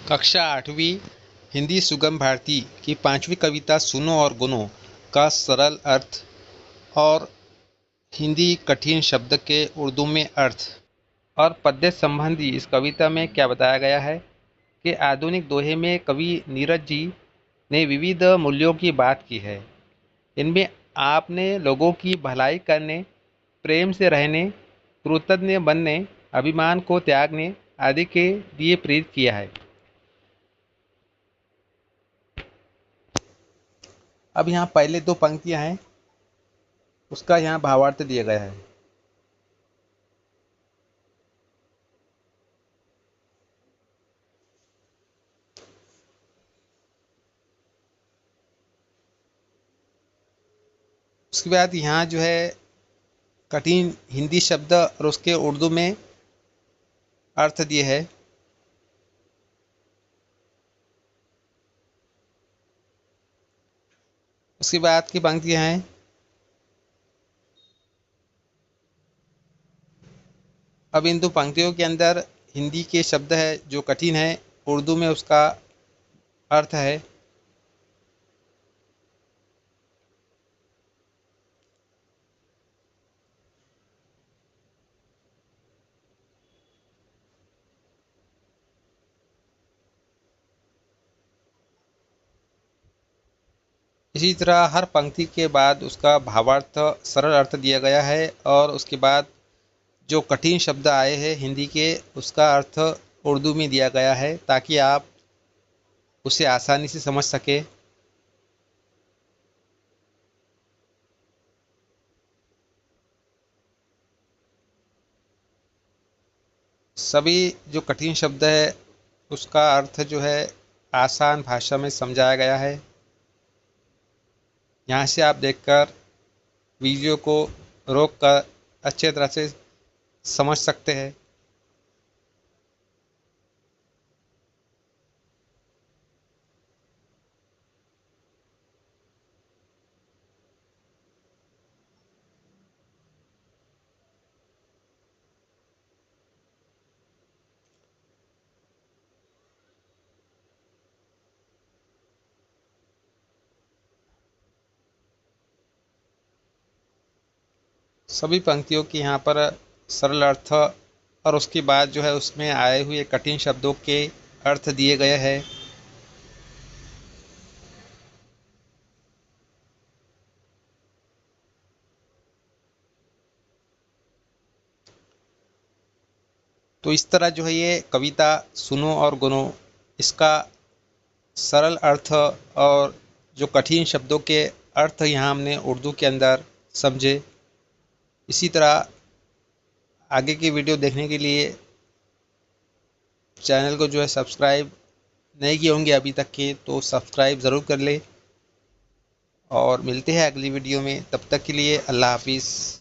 कक्षा 8वीं हिंदी सुगम भारती की 5वीं कविता सुनो और गुनो का सरल अर्थ और हिंदी कठिन शब्द के उर्दू में अर्थ और पद्य संबंधी इस कविता में क्या बताया गया है कि आधुनिक दोहे में कवि नीरज जी ने विविध मूल्यों की बात की है। इनमें आपने लोगों की भलाई करने, प्रेम से रहने, कृतज्ञ बनने, अभिमान को त्यागने आदि के लिए प्रेरित किया है। अब यहाँ पहले दो पंक्तियाँ हैं, उसका यहाँ भावार्थ दिया गया है। उसके बाद यहाँ जो है कठिन हिंदी शब्द और उसके उर्दू में अर्थ दिए है। उसके बाद की पंक्तियाँ हैं, अब इन दो पंक्तियों के अंदर हिंदी के शब्द है जो कठिन है, उर्दू में उसका अर्थ है। इसी तरह हर पंक्ति के बाद उसका भावार्थ सरल अर्थ दिया गया है और उसके बाद जो कठिन शब्द आए हैं हिंदी के उसका अर्थ उर्दू में दिया गया है ताकि आप उसे आसानी से समझ सके। सभी जो कठिन शब्द है उसका अर्थ जो है आसान भाषा में समझाया गया है। यहाँ से आप देखकर वीडियो को रोक कर अच्छे तरह से समझ सकते हैं। सभी पंक्तियों के यहाँ पर सरल अर्थ और उसके बाद जो है उसमें आए हुए कठिन शब्दों के अर्थ दिए गए हैं। तो इस तरह जो है ये कविता सुनो और गुनो, इसका सरल अर्थ और जो कठिन शब्दों के अर्थ यहाँ हमने उर्दू के अंदर समझे। इसी तरह आगे की वीडियो देखने के लिए चैनल को जो है सब्सक्राइब नहीं किए होंगे अभी तक के तो सब्सक्राइब ज़रूर कर ले और मिलते हैं अगली वीडियो में। तब तक के लिए अल्लाह हाफिज़।